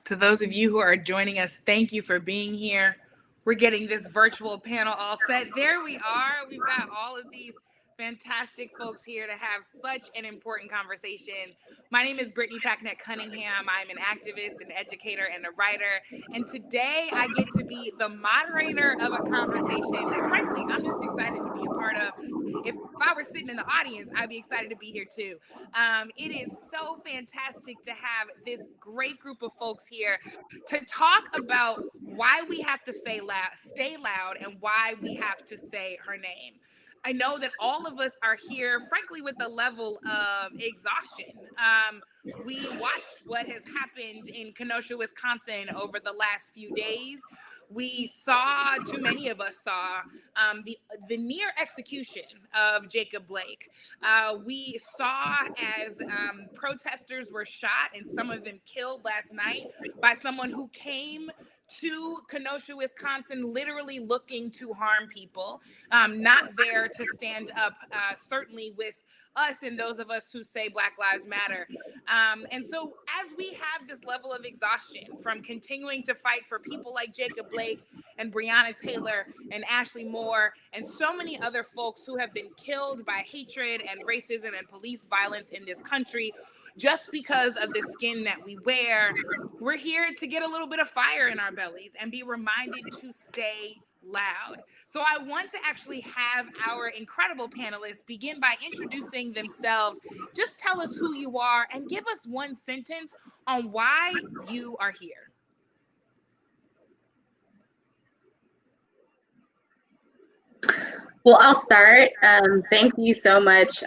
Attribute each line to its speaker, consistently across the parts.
Speaker 1: To those of you who are joining us, thank you for being here. We're getting this virtual panel all set. There we are. We've got all of these fantastic folks here to have such an important conversation. My name is Brittany Packnett Cunningham. I'm an activist, an educator, and a writer. And today I get to be the moderator of a conversation that, frankly, I'm just excited to be a part of. If I were sitting in the audience, I'd be excited to be here too. It is so fantastic to have this great group of folks here to talk about why we have to stay loud, and why we have to say her name. I know that all of us are here, frankly, with a level of exhaustion. We watched what has happened in Kenosha, Wisconsin over the last few days. We saw, too many of us saw, the near execution of Jacob Blake. We saw as protesters were shot and some of them killed last night by someone who came to Kenosha, Wisconsin, literally looking to harm people, not there to stand up, certainly with us and those of us who say Black Lives Matter. And so as we have this level of exhaustion from continuing to fight for people like Jacob Blake and Breonna Taylor and Ashley Moore and so many other folks who have been killed by hatred and racism and police violence in this country, just because of the skin that we wear, we're here to get a little bit of fire in our bellies and be reminded to stay loud. So I want to actually have our incredible panelists begin by introducing themselves. Just tell us who you are and give us one sentence on why you are here.
Speaker 2: Well, I'll start. Thank you so much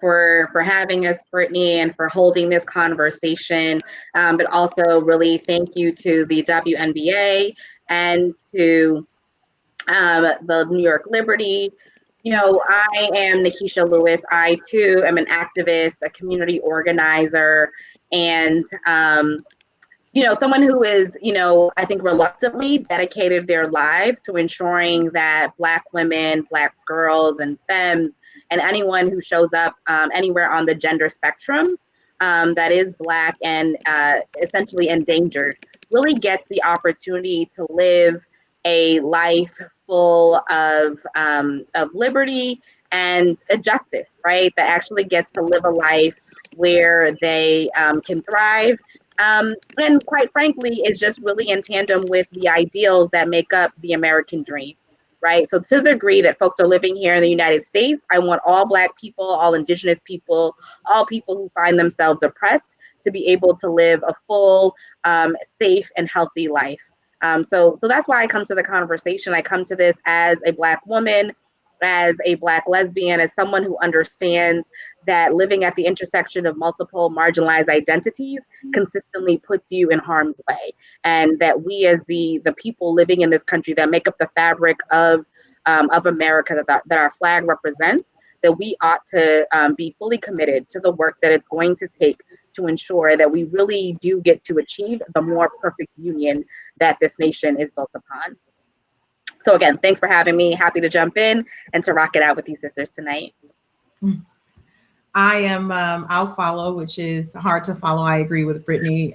Speaker 2: for having us, Brittany, and for holding this conversation. But also really thank you to the WNBA and to the New York Liberty. You know, I am Nikisha Lewis. I too am an activist, a community organizer, and you know, someone who is, you know, I think reluctantly dedicated their lives to ensuring that Black women, Black girls and femmes, and anyone who shows up anywhere on the gender spectrum that is Black and essentially endangered, really gets the opportunity to live a life full of liberty and justice, right? That actually gets to live a life where they can thrive. And quite frankly, it's just really in tandem with the ideals that make up the American dream, right? So to the degree that folks are living here in the United States, I want all Black people, all Indigenous people, all people who find themselves oppressed to be able to live a full, safe and healthy life. So that's why I come to the conversation. I come to this as a Black woman, as a Black lesbian, as someone who understands that living at the intersection of multiple marginalized identities consistently puts you in harm's way. And that we as the people living in this country that make up the fabric of America that our flag represents, that we ought to be fully committed to the work that it's going to take to ensure that we really do get to achieve the more perfect union that this nation is built upon. So again, thanks for having me. Happy to jump in and to rock it out with you sisters tonight.
Speaker 3: I am I'll follow, which is hard to follow. I agree with Brittany.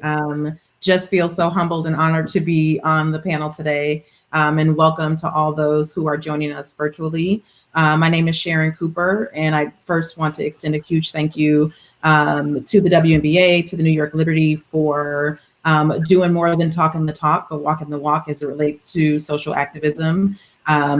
Speaker 3: Just feel so humbled and honored to be on the panel today. And welcome to all those who are joining us virtually. My name is Sharon Cooper, and I first want to extend a huge thank you to the WNBA, to the New York Liberty for doing more than talking the talk, but walking the walk as it relates to social activism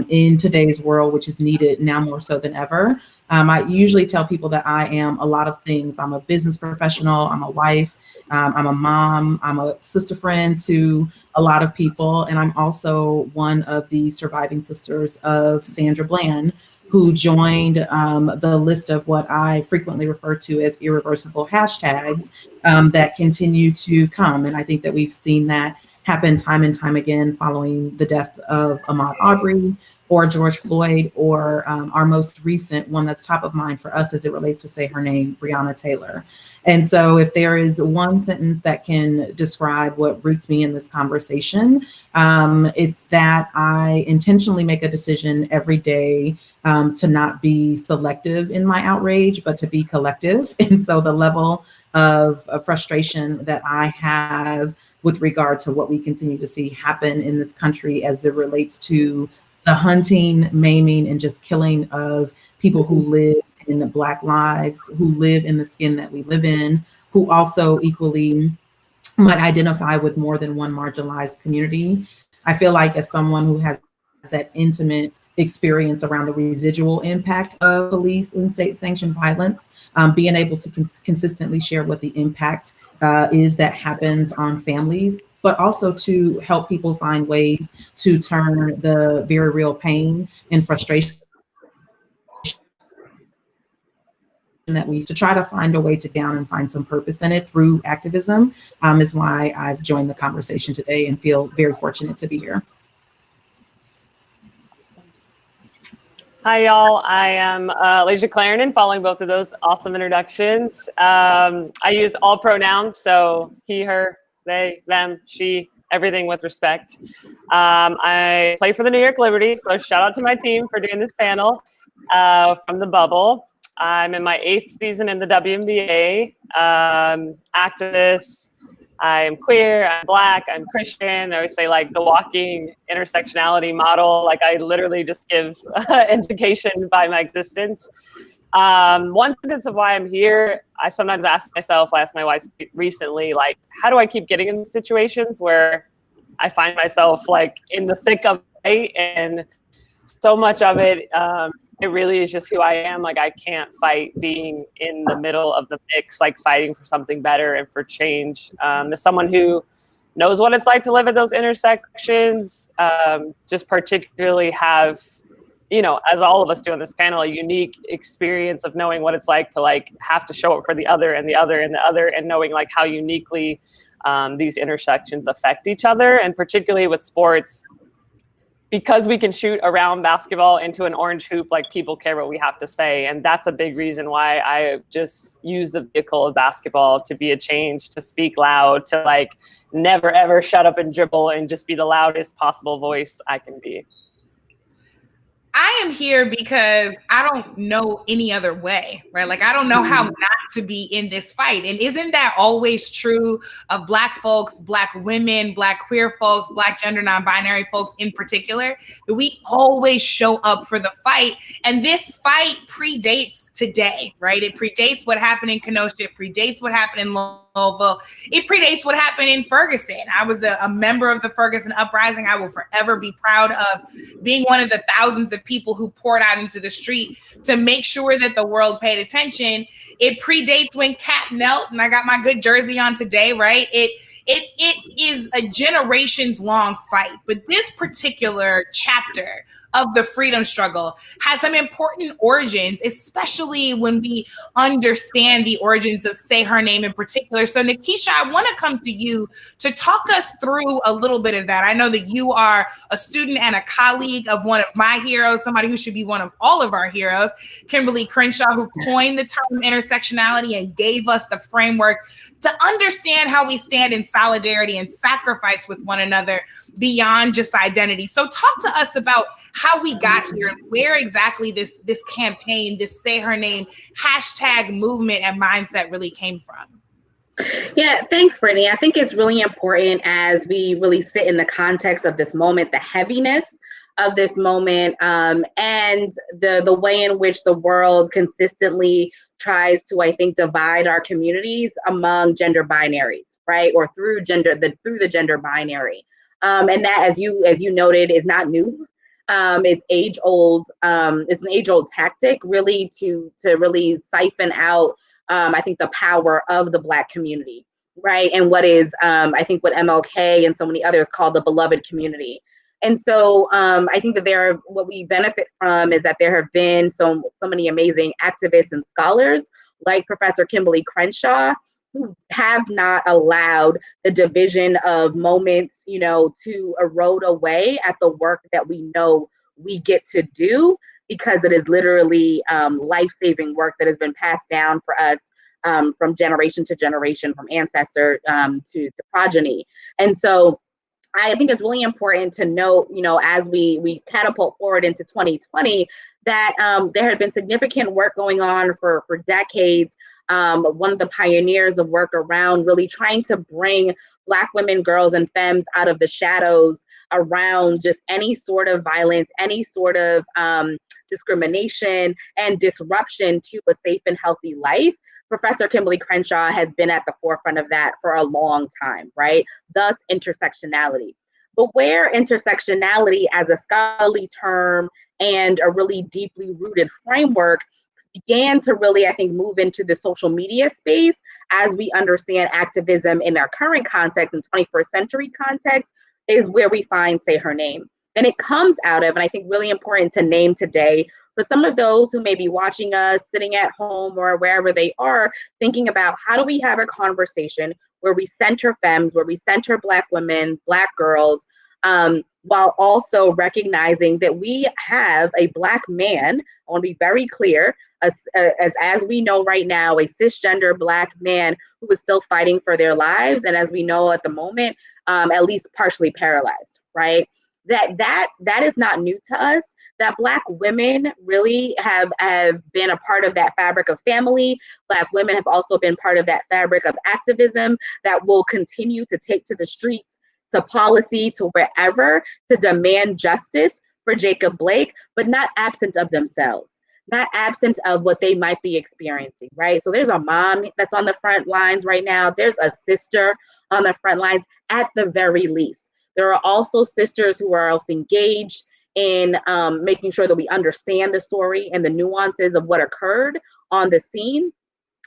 Speaker 3: in today's world, which is needed now more so than ever. I usually tell people that I am a lot of things. I'm a business professional, I'm a wife, I'm a mom, I'm a sister friend to a lot of people, and I'm also one of the surviving sisters of Sandra Bland, who joined the list of what I frequently refer to as irreversible hashtags that continue to come. And I think that we've seen that happen time and time again following the death of Ahmaud Arbery or George Floyd, or our most recent one that's top of mind for us as it relates to say her name, Breonna Taylor. And so if there is one sentence that can describe what roots me in this conversation, it's that I intentionally make a decision every day to not be selective in my outrage, but to be collective. And so the level of frustration that I have with regard to what we continue to see happen in this country as it relates to the hunting, maiming, and just killing of people who live in Black lives, who live in the skin that we live in, who also equally might identify with more than one marginalized community. I feel like as someone who has that intimate experience around the residual impact of police and state-sanctioned violence, being able to consistently share what the impact is that happens on families, but also to help people find ways to turn the very real pain and frustration that we to try to find a way to down and find some purpose in it through activism is why I've joined the conversation today and feel very fortunate to be here.
Speaker 4: Hi, y'all. I am Lasia Clarendon, following both of those awesome introductions. I use all pronouns, so he, her, they, them, she, everything with respect. I play for the New York Liberty, so shout out to my team for doing this panel from the bubble. I'm in my 8th season in the WNBA, activist. I'm queer, I'm Black, I'm Christian. I always say like the walking intersectionality model. Like I literally just give education by my existence. One sentence of why I'm here, I sometimes ask myself, I asked my wife recently, like, how do I keep getting in situations where I find myself like in the thick of it, and so much of it, it really is just who I am. Like I can't fight being in the middle of the mix, like fighting for something better and for change. As someone who knows what it's like to live at those intersections, just particularly have, you know, as all of us do on this panel, a unique experience of knowing what it's like to like have to show up for the other and the other and the other, and knowing like how uniquely these intersections affect each other, and particularly with sports. Because we can shoot around basketball into an orange hoop, like people care what we have to say. And that's a big reason why I just use the vehicle of basketball to be a change, to speak loud, to like never, ever shut up and dribble and just be the loudest possible voice I can be.
Speaker 1: I am here because I don't know any other way, right? Like, I don't know how not to be in this fight. And isn't that always true of Black folks, Black women, Black queer folks, Black gender non-binary folks in particular? That we always show up for the fight. And this fight predates today, right? It predates what happened in Kenosha. It predates what happened in Louisville. It predates what happened in Ferguson. I was a member of the Ferguson uprising. I will forever be proud of being one of the thousands of people who poured out into the street to make sure that the world paid attention. It predates when Cat knelt, and I got my good jersey on today, right? It is a generations long fight, but this particular chapter of the freedom struggle has some important origins, especially when we understand the origins of Say Her Name in particular. So Nikisha, I want to come to you to talk us through a little bit of that. I know that you are a student and a colleague of one of my heroes, somebody who should be one of all of our heroes, Kimberly Crenshaw, who coined the term intersectionality and gave us the framework to understand how we stand in solidarity and sacrifice with one another beyond just identity. So talk to us about how we got here, where exactly this campaign, this Say Her Name hashtag movement and mindset really came from.
Speaker 2: Yeah, thanks, Brittany. I think it's really important as we really sit in the context of this moment, the heaviness of this moment, and the way in which the world consistently tries to, I think, divide our communities among gender binaries, right? Or through the gender binary. And that, as you noted, is not new. It's age old. It's an age old tactic, really, to really siphon out, I think, the power of the Black community, right? And what is, I think, what MLK and so many others call the beloved community. And so I think that what we benefit from is that there have been so many amazing activists and scholars like Professor Kimberly Crenshaw, who have not allowed the division of moments, to erode away at the work that we know we get to do, because it is literally life-saving work that has been passed down for us from generation to generation, from ancestor to progeny. And so I think it's really important to note, as we catapult forward into 2020, that there had been significant work going on for decades. One of the pioneers of work around really trying to bring Black women, girls, and femmes out of the shadows around just any sort of violence, any sort of discrimination and disruption to a safe and healthy life. Professor Kimberly Crenshaw has been at the forefront of that for a long time, right? Thus, intersectionality. But where intersectionality as a scholarly term and a really deeply rooted framework began to really, I think, move into the social media space as we understand activism in our current context, in 21st century context, is where we find Say Her Name. And it comes out of, and I think really important to name today, for some of those who may be watching us, sitting at home or wherever they are, thinking about how do we have a conversation where we center femmes, where we center Black women, Black girls, while also recognizing that we have a Black man, I want to be very clear, as we know right now, a cisgender Black man who is still fighting for their lives, and as we know at the moment, at least partially paralyzed, right? That is not new to us, that Black women really have been a part of that fabric of family. Black women have also been part of that fabric of activism that will continue to take to the streets, to policy, to wherever, to demand justice for Jacob Blake, but not absent of themselves, not absent of what they might be experiencing, right? So there's a mom that's on the front lines right now. There's a sister on the front lines at the very least. There are also sisters who are also engaged in making sure that we understand the story and the nuances of what occurred on the scene.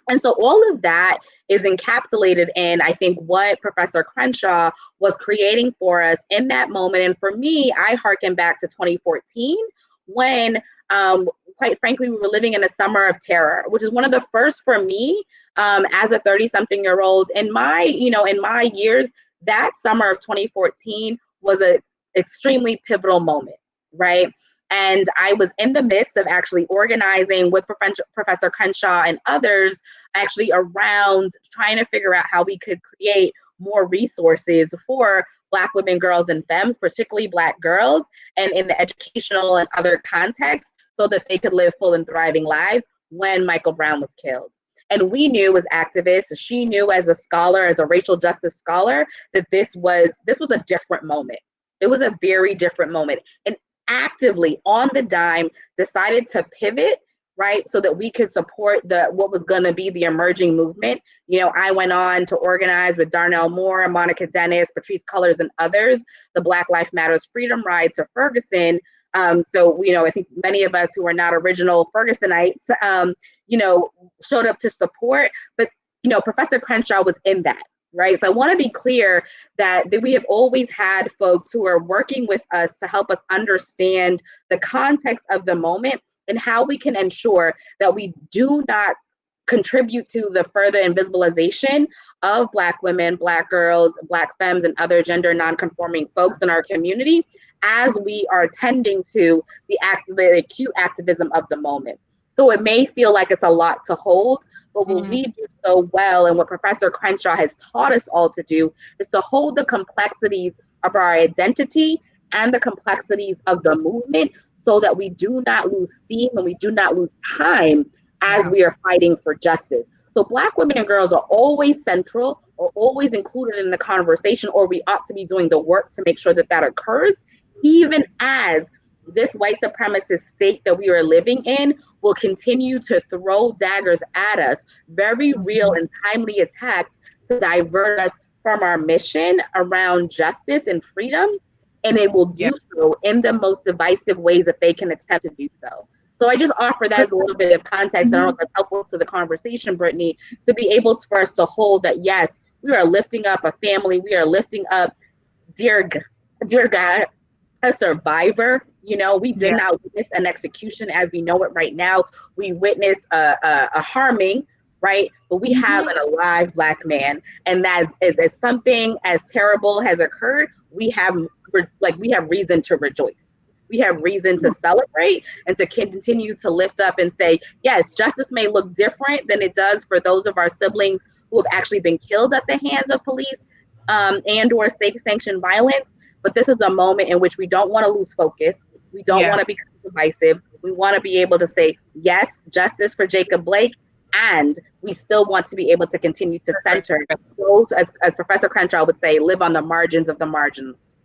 Speaker 2: And so all of that is encapsulated in, I think, what Professor Crenshaw was creating for us in that moment. And for me, I hearken back to 2014 when, quite frankly, we were living in a summer of terror, which is one of the first for me as a 30-something-year-old in my years. That summer of 2014 was an extremely pivotal moment, right? And I was in the midst of actually organizing with Professor Crenshaw and others actually around trying to figure out how we could create more resources for Black women, girls, and femmes, particularly Black girls, and in the educational and other contexts, so that they could live full and thriving lives when Michael Brown was killed. And we knew as activists, she knew as a scholar, as a racial justice scholar, that this was a different moment. It was a very different moment. And actively, on the dime, decided to pivot, right, so that we could support what was going to be the emerging movement. I went on to organize with Darnell Moore, Monica Dennis, Patrisse Cullors, and others, the Black Lives Matters Freedom Ride to Ferguson. So, I think many of us who are not original Fergusonites, showed up to support, but, Professor Crenshaw was in that, right? So I want to be clear that we have always had folks who are working with us to help us understand the context of the moment and how we can ensure that we do not contribute to the further invisibilization of Black women, Black girls, Black femmes, and other gender nonconforming folks in our community as we are tending to the acute activism of the moment. So it may feel like it's a lot to hold, but what we do so well, and what Professor Crenshaw has taught us all to do, is to hold the complexities of our identity and the complexities of the movement so that we do not lose steam and we do not lose time as we are fighting for justice. So Black women and girls are always central or always included in the conversation, or we ought to be doing the work to make sure that that occurs, even as this white supremacist state that we are living in will continue to throw daggers at us, very real and timely attacks to divert us from our mission around justice and freedom. And they will do so in the most divisive ways that they can attempt to do so. So I just offer that as a little bit of context. I don't know if that's helpful to the conversation, Brittany, to be able for us to hold that, yes, we are lifting up a family. We are lifting up, dear God, a survivor. We did not witness an execution as we know it right now. We witnessed a harming, right? But we have an alive Black man, and as something as terrible has occurred, we have reason to rejoice. We have reason to celebrate and to continue to lift up and say, yes, justice may look different than it does for those of our siblings who have actually been killed at the hands of police and or state-sanctioned violence. but this is a moment in which we don't want to lose focus. We don't want to be divisive. We want to be able to say, yes, justice for Jacob Blake, and we still want to be able to continue to center those, as Professor Crenshaw would say, live on the margins of the margins.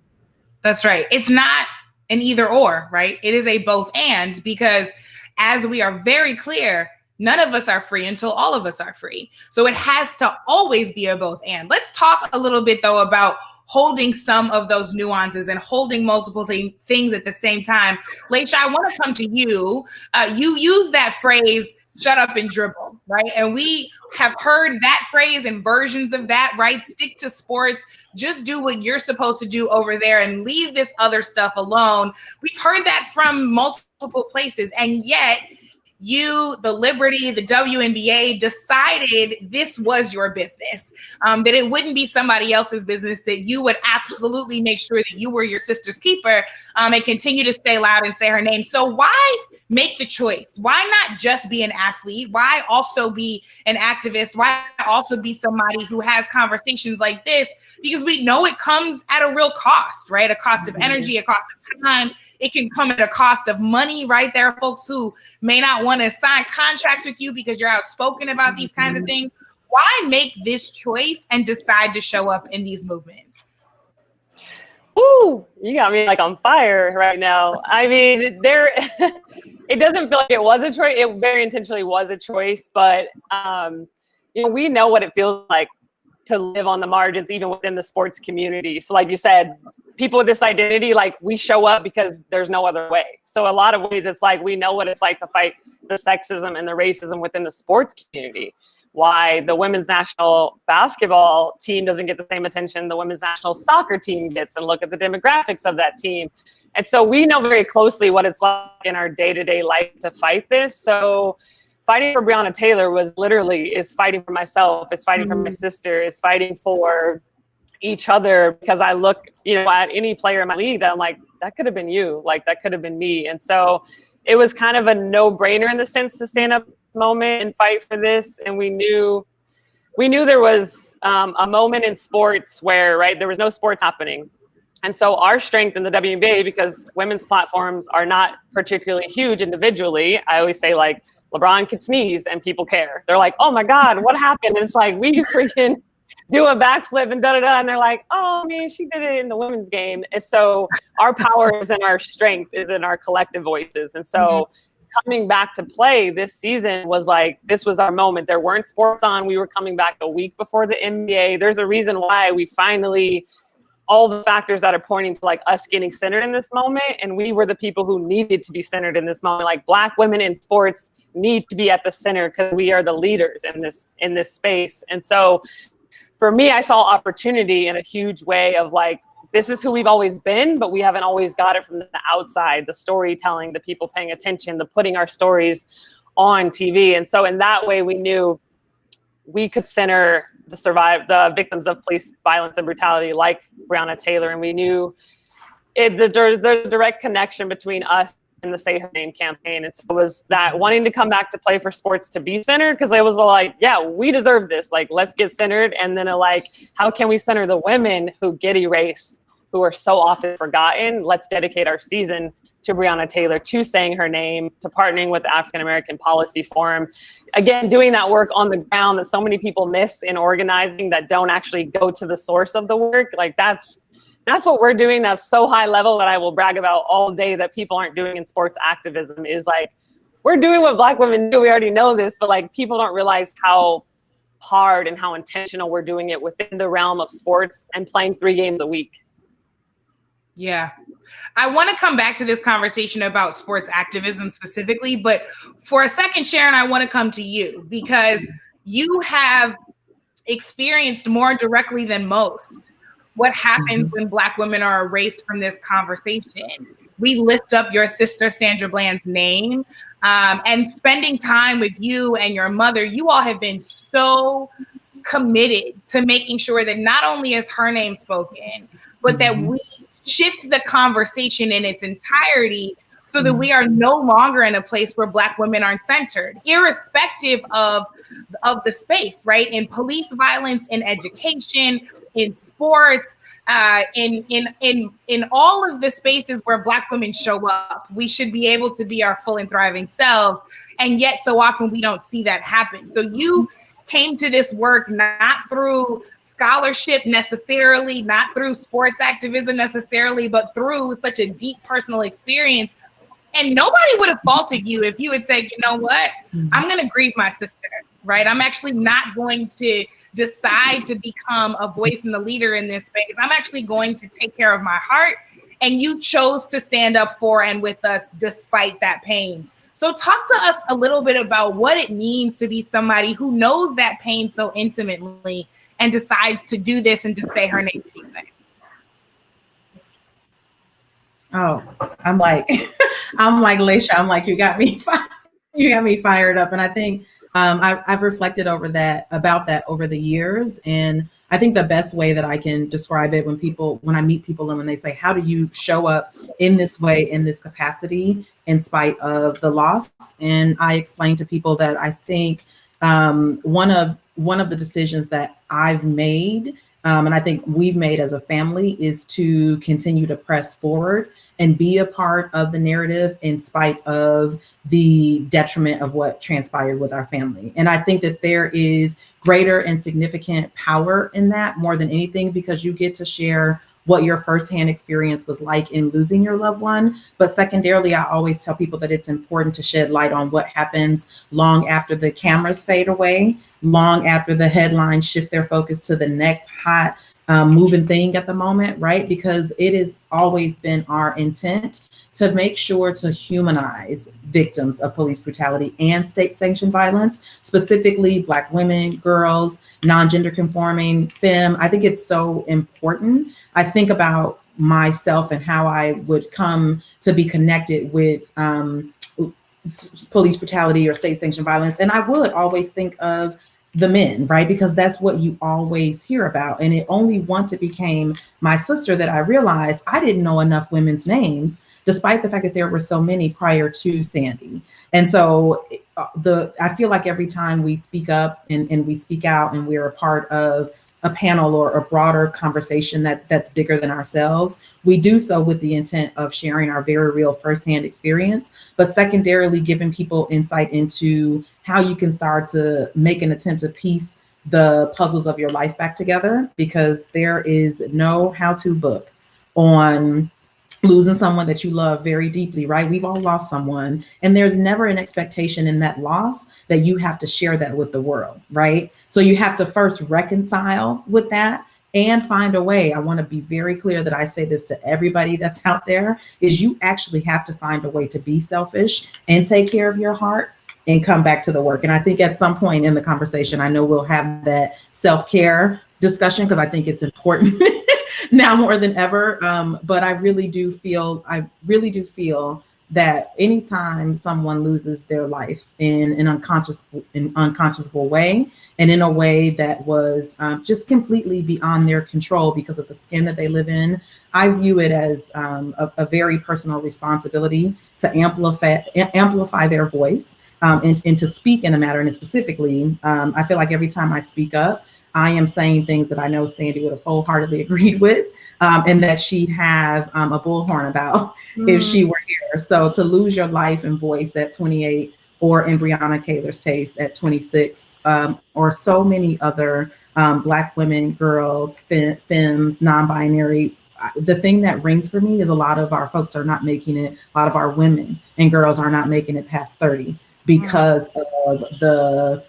Speaker 1: That's right. It's not an either or, right? It is a both and, because as we are very clear, none of us are free until all of us are free. So it has to always be a both and. Let's talk a little bit, though, about holding some of those nuances and holding multiple things at the same time. Laisha, I want to come to you. You use that phrase, shut up and dribble, right? And we have heard that phrase and versions of that, right? Stick to sports, just do what you're supposed to do over there and leave this other stuff alone. We've heard that from multiple places, and yet you, the Liberty, the WNBA decided this was your business, that it wouldn't be somebody else's business, that you would absolutely make sure that you were your sister's keeper, and continue to stay loud and say her name. So why make the choice? Why not just be an athlete? Why also be an activist? Why also be somebody who has conversations like this? Because we know it comes at a real cost, right? A cost of energy, a cost of time. It can come at a cost of money, right? There are folks who may not want to sign contracts with you because you're outspoken about these kinds of things. Why make this choice and decide to show up in these movements?
Speaker 4: Ooh, you got me like on fire right now. I mean, it doesn't feel like it was a choice. It very intentionally was a choice, but we know what it feels like to live on the margins, even within the sports community. So like you said, people with this identity, like we show up because there's no other way. So a lot of ways, it's like, we know what it's like to fight the sexism and the racism within the sports community. Why the women's national basketball team doesn't get the same attention the women's national soccer team gets, and look at the demographics of that team. And so we know very closely what it's like in our day-to-day life to fight this. So fighting for Breonna Taylor is fighting for myself, is fighting for my sister, is fighting for each other, because I look, at any player in my league that I'm like, that could have been you, like that could have been me. And so it was kind of a no-brainer in the sense to stand up moment and fight for this. And we knew there was a moment in sports where, right, there was no sports happening. And so our strength in the WNBA, because women's platforms are not particularly huge individually, I always say, like, LeBron could sneeze and people care. They're like, oh my God, what happened? And it's like, we could freaking do a backflip and da-da-da. And they're like, oh man, she did it in the women's game. And so our power is in our strength, is in our collective voices. And so coming back to play this season was like, this was our moment. There weren't sports on. We were coming back a week before the NBA. There's a reason why we finally, all the factors that are pointing to like us getting centered in this moment. And we were the people who needed to be centered in this moment. Like Black women in sports need to be at the center because we are the leaders in this space. And so for me, I saw opportunity in a huge way of like, this is who we've always been, but we haven't always got it from the outside, the storytelling, the people paying attention, the putting our stories on TV. And so in that way, we knew we could center the victims of police violence and brutality like Breonna Taylor. And we knew there's a direct connection between us and the Say Her Name campaign. And so it was that wanting to come back to play for sports to be centered, because it was like, yeah, we deserve this. Like, let's get centered. And then like, how can we center the women who get erased, who are so often forgotten? Let's dedicate our season to Breonna Taylor, to saying her name, to partnering with the African American Policy Forum. Again, doing that work on the ground that so many people miss in organizing, that don't actually go to the source of the work. Like that's what we're doing. That's so high level that I will brag about all day that people aren't doing in sports activism, is like, we're doing what Black women do. We already know this, but like people don't realize how hard and how intentional we're doing it within the realm of sports and playing 3 games a week.
Speaker 1: Yeah. I want to come back to this conversation about sports activism specifically, but for a second, Sharon, I want to come to you because you have experienced more directly than most what happens when Black women are erased from this conversation. We lift up your sister, Sandra Bland's name, and spending time with you and your mother, you all have been so committed to making sure that not only is her name spoken, but that we shift the conversation in its entirety so that we are no longer in a place where Black women aren't centered, irrespective of the space, right? In police violence, in education, in sports, in all of the spaces where Black women show up, we should be able to be our full and thriving selves. And yet so often we don't see that happen. So you came to this work not through scholarship necessarily, not through sports activism necessarily, but through such a deep personal experience. And nobody would have faulted you if you had said, you know what, I'm going to grieve my sister, right? I'm actually not going to decide to become a voice and a leader in this space. I'm actually going to take care of my heart. And you chose to stand up for and with us despite that pain. So talk to us a little bit about what it means to be somebody who knows that pain so intimately and decides to do this and to say her name anyway.
Speaker 3: Oh, I'm like Laisha, I'm like, you got me fired up. And I think I've reflected about that over the years. And I think the best way that I can describe it when I meet people and when they say, how do you show up in this way, in this capacity, in spite of the loss? And I explain to people that I think one of the decisions that I've made, and I think we've made as a family, is to continue to press forward and be a part of the narrative in spite of the detriment of what transpired with our family. And I think that there is greater and significant power in that more than anything, because you get to share what your firsthand experience was like in losing your loved one. But secondarily, I always tell people that it's important to shed light on what happens long after the cameras fade away, long after the headlines shift their focus to the next hot moving thing at the moment, right? Because it has always been our intent to make sure to humanize victims of police brutality and state-sanctioned violence, specifically Black women, girls, non-gender conforming, femme. I think it's so important. I think about myself and how I would come to be connected with police brutality or state-sanctioned violence. And I would always think of the men, right? Because that's what you always hear about. And it only once it became my sister that I realized I didn't know enough women's names, despite the fact that there were so many prior to Sandy. And so I feel like every time we speak up and we speak out and we're a part of a panel or a broader conversation that's bigger than ourselves, we do so with the intent of sharing our very real firsthand experience, but secondarily giving people insight into how you can start to make an attempt to piece the puzzles of your life back together, because there is no how-to book on losing someone that you love very deeply, right? We've all lost someone, and there's never an expectation in that loss that you have to share that with the world, right? So you have to first reconcile with that and find a way. I want to be very clear that I say this to everybody that's out there, is you actually have to find a way to be selfish and take care of your heart and come back to the work. And I think at some point in the conversation, I know we'll have that self-care discussion, because I think it's important now more than ever. But I really do feel that anytime someone loses their life in an unconscionable way, and in a way that was just completely beyond their control because of the skin that they live in, I view it as a very personal responsibility to amplify their voice and to speak in a matter. And specifically, I feel like every time I speak up, I am saying things that I know Sandy would have wholeheartedly agreed with, and that she'd have a bullhorn about if she were here. So to lose your life and voice at 28, or in Breonna Taylor's case at 26, or so many other Black women, girls, femmes, non-binary, the thing that rings for me is a lot of our folks are not making it, a lot of our women and girls are not making it past 30 because of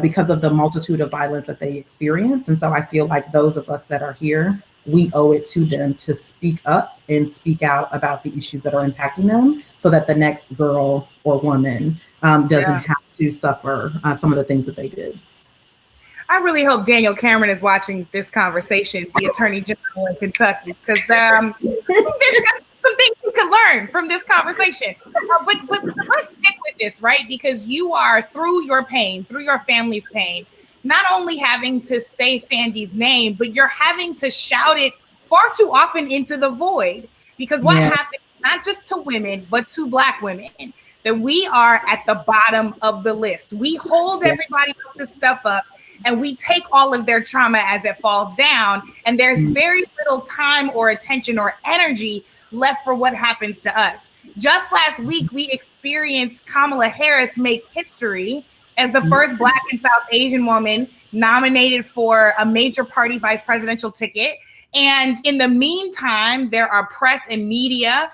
Speaker 3: because of the multitude of violence that they experience. And so I feel like those of us that are here, we owe it to them to speak up and speak out about the issues that are impacting them, so that the next girl or woman doesn't have to suffer some of the things that they did.
Speaker 1: I really hope Daniel Cameron is watching this conversation, the Attorney General in Kentucky, because there's some things you can learn from this conversation. But let's stick with this, right? Because you are, through your pain, through your family's pain, not only having to say Sandy's name, but you're having to shout it far too often into the void. Because what happened not just to women, but to Black women, that we are at the bottom of the list. We hold everybody else's stuff up and we take all of their trauma as it falls down. And there's very little time or attention or energy left for what happens to us. Just last week, we experienced Kamala Harris make history as the first Black and South Asian woman nominated for a major party vice presidential ticket. And in the meantime, there are press and media,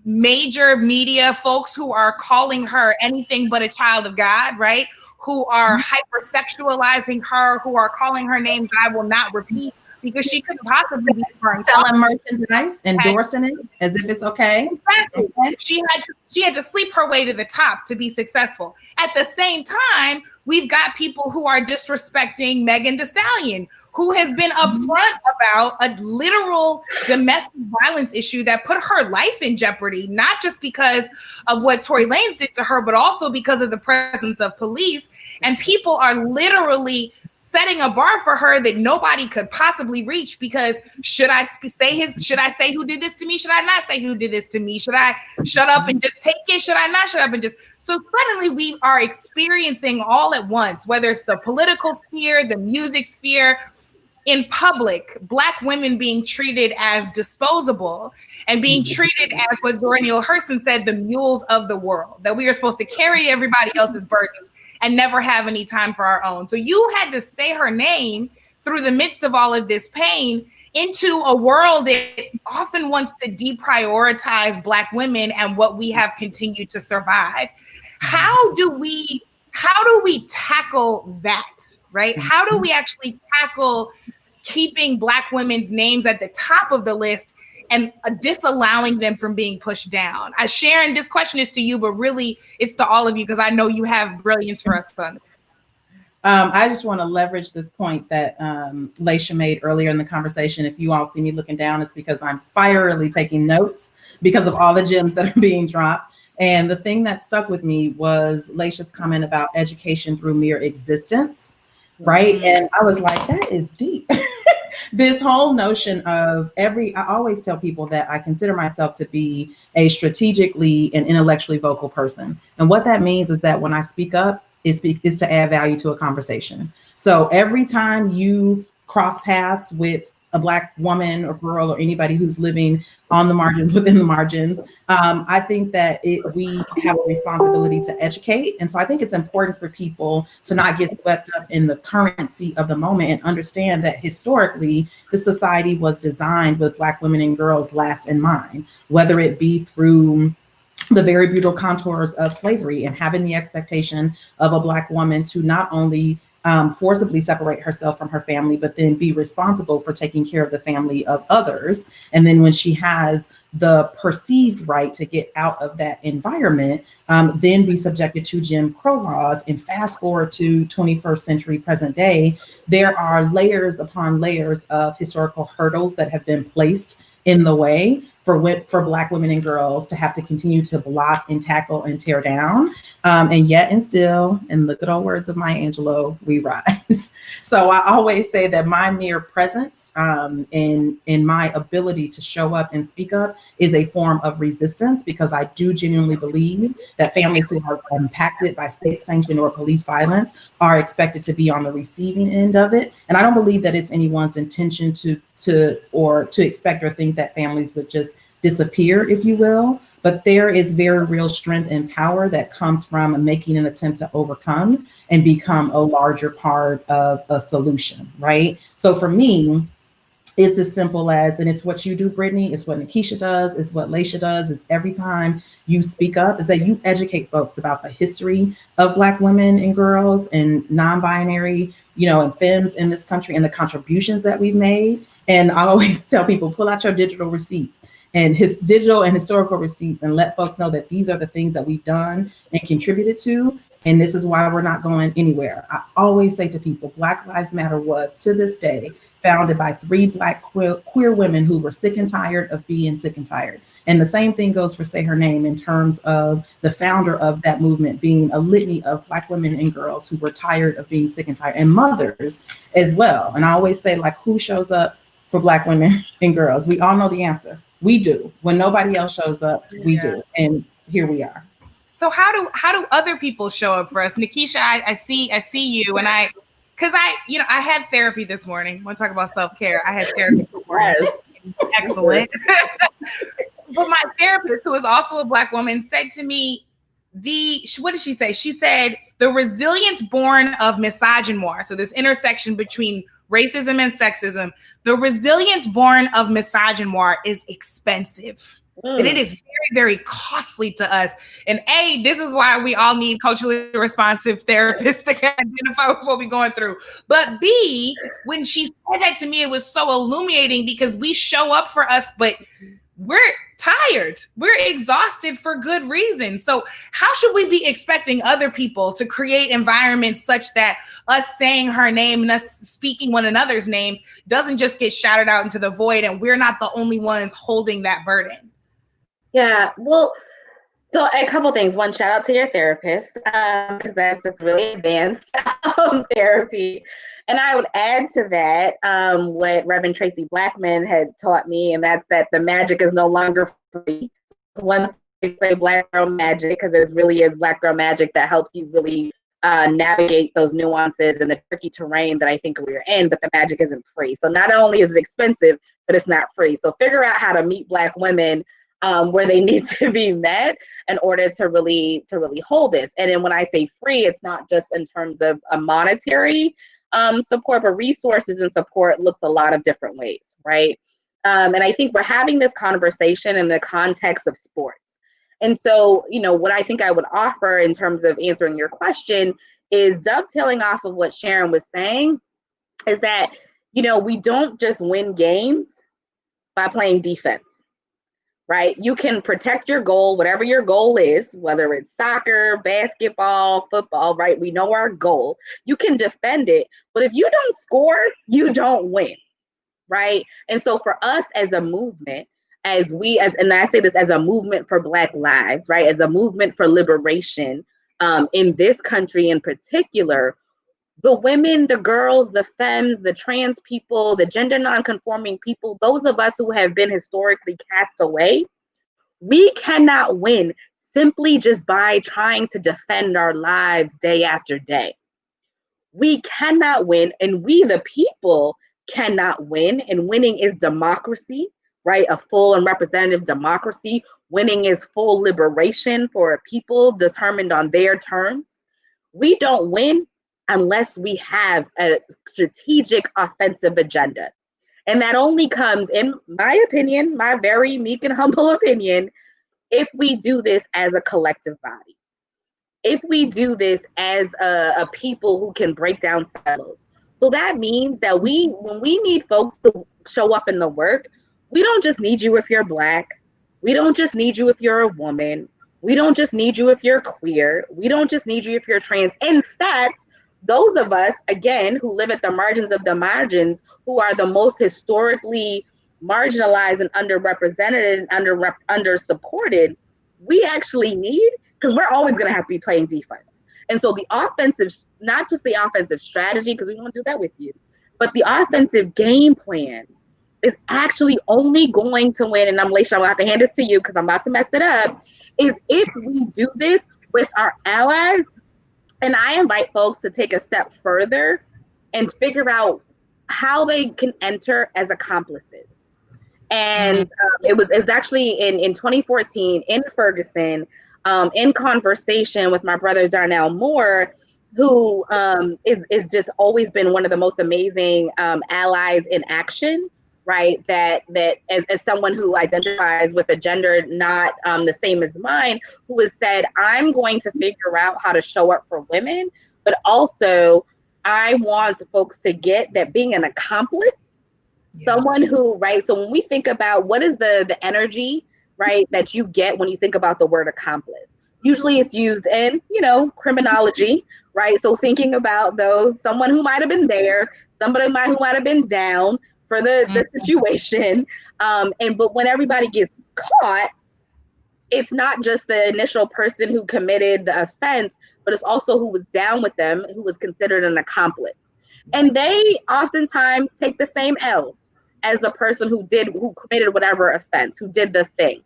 Speaker 1: major media folks who are calling her anything but a child of God, right? Who are hypersexualizing her, who are calling her names I will not repeat, because she couldn't possibly be
Speaker 3: selling merchandise, endorsing it as if it's okay.
Speaker 1: Exactly. She had to sleep her way to the top to be successful. At the same time, we've got people who are disrespecting Megan Thee Stallion, who has been upfront about a literal domestic violence issue that put her life in jeopardy, not just because of what Tory Lanez did to her, but also because of the presence of police. And people are literally setting a bar for her that nobody could possibly reach, because should I say who did this to me? Should I not say who did this to me? Should I shut up and just take it? Should I not shut up and just? So suddenly we are experiencing all at once, whether it's the political sphere, the music sphere, in public, Black women being treated as disposable and being treated as what Zora Neale Hurston said, the mules of the world, that we are supposed to carry everybody else's burdens and never have any time for our own. So you had to say her name through the midst of all of this pain into a world that often wants to deprioritize Black women and what we have continued to survive. How do we tackle that, right? How do we actually tackle keeping Black women's names at the top of the list and disallowing them from being pushed down? Sharon, this question is to you, but really it's to all of you, because I know you have brilliance for us on this.
Speaker 3: I just want to leverage this point that Laisha made earlier in the conversation. If you all see me looking down, it's because I'm fierily taking notes because of all the gems that are being dropped. And the thing that stuck with me was Laisha's comment about education through mere existence, right? And I was like, that is deep. This whole notion of I always tell people that I consider myself to be a strategically and intellectually vocal person. And what that means is that when I speak up, is to add value to a conversation. So every time you cross paths with a Black woman or girl or anybody who's living on the margins, within the margins, I think that we have a responsibility to educate. And so I think it's important for people to not get swept up in the currency of the moment and understand that historically, the society was designed with Black women and girls last in mind, whether it be through the very brutal contours of slavery and having the expectation of a Black woman to not only forcibly separate herself from her family, but then be responsible for taking care of the family of others. And then when she has the perceived right to get out of that environment, then be subjected to Jim Crow laws. And fast forward to 21st century present day, there are layers upon layers of historical hurdles that have been placed in the way for Black women and girls to have to continue to block and tackle and tear down. And yet and still, in the good old words of Maya Angelou, we rise. So I always say that my mere presence in my ability to show up and speak up is a form of resistance, because I do genuinely believe that families who are impacted by state-sanctioned or police violence are expected to be on the receiving end of it. And I don't believe that it's anyone's intention to expect or think that families would just disappear, if you will. But there is very real strength and power that comes from making an attempt to overcome and become a larger part of a solution, right? So for me, it's as simple as, and it's what you do, Brittany, it's what Nikisha does, it's what Laisha does, is every time you speak up, is that you educate folks about the history of Black women and girls and non-binary, and femmes in this country and the contributions that we've made. And I always tell people, pull out your digital receipts and his digital and historical receipts and let folks know that these are the things that we've done and contributed to. And this is why we're not going anywhere. I always say to people, Black Lives Matter was, to this day, founded by 3 Black queer women who were sick and tired of being sick and tired. And the same thing goes for Say Her Name, in terms of the founder of that movement being a litany of Black women and girls who were tired of being sick and tired, and mothers as well. And I always say, like, who shows up for Black women and girls? We all know the answer. We do. When nobody else shows up, we do. And here we are.
Speaker 1: So how do other people show up for us? Nikisha, I see you, and I had therapy this morning. I want to talk about self-care. I had therapy this morning.
Speaker 2: Yes.
Speaker 1: Excellent. But my therapist, who is also a Black woman, said to me, what did she say? She said, the resilience born of misogynoir, so this intersection between racism and sexism, the resilience born of misogynoir is expensive. That it is very, very costly to us. And A, this is why we all need culturally responsive therapists that can identify with what we're going through. But B, when she said that to me, it was so illuminating because we show up for us, but we're tired. We're exhausted for good reason. So how should we be expecting other people to create environments such that us saying her name and us speaking one another's names doesn't just get shouted out into the void and we're not the only ones holding that burden?
Speaker 2: Yeah, well, so a couple things. One, shout out to your therapist, because that's really advanced therapy. And I would add to that what Reverend Tracy Blackman had taught me, and that's that the magic is no longer free. One thing say Black girl magic, because it really is Black girl magic that helps you really navigate those nuances and the tricky terrain that I think we're in, but the magic isn't free. So not only is it expensive, but it's not free. So figure out how to meet Black women where they need to be met in order to really hold this. And then when I say free, it's not just in terms of a monetary support, but resources and support looks a lot of different ways, right? And I think we're having this conversation in the context of sports. And so, what I think I would offer in terms of answering your question is dovetailing off of what Sharon was saying, is that, we don't just win games by playing defense. Right? You can protect your goal, whatever your goal is, whether it's soccer, basketball, football, right? We know our goal. You can defend it, but if you don't score, you don't win, right? And so for us as a movement, and I say this as a movement for Black lives, right? As a movement for liberation in this country in particular, the women, the girls, the femmes, the trans people, the gender nonconforming people, those of us who have been historically cast away, we cannot win simply just by trying to defend our lives day after day. We cannot win, and we, the people, cannot win. And winning is democracy, right? A full and representative democracy. Winning is full liberation for a people determined on their terms. We don't win unless we have a strategic offensive agenda. And that only comes, in my opinion, my very meek and humble opinion, if we do this as a collective body. If we do this as a people who can break down silos. So that means that when we need folks to show up in the work, we don't just need you if you're Black. We don't just need you if you're a woman. We don't just need you if you're queer. We don't just need you if you're trans. In fact, those of us, again, who live at the margins of the margins, who are the most historically marginalized and underrepresented and under-supported, we actually need, because we're always going to have to be playing defense. And so the offensive, not just the offensive strategy, because we won't do that with you, but the offensive game plan is actually only going to win, and Laisha, I'm going to have to hand this to you because I'm about to mess it up, is if we do this with our allies. And I invite folks to take a step further and figure out how they can enter as accomplices. And it was actually in 2014 in Ferguson, in conversation with my brother Darnell Moore, who is just always been one of the most amazing allies in action, right? That as someone who identifies with a gender not the same as mine, who has said, I'm going to figure out how to show up for women, but also I want folks to get that being an accomplice, someone who, right? So when we think about what is the energy, right, that you get when you think about the word accomplice, usually it's used in, criminology, right? So thinking about someone who might have been there, somebody who might have been down for the situation. But when everybody gets caught, it's not just the initial person who committed the offense, but it's also who was down with them, who was considered an accomplice. And they oftentimes take the same L's as the person who committed whatever offense, who did the thing.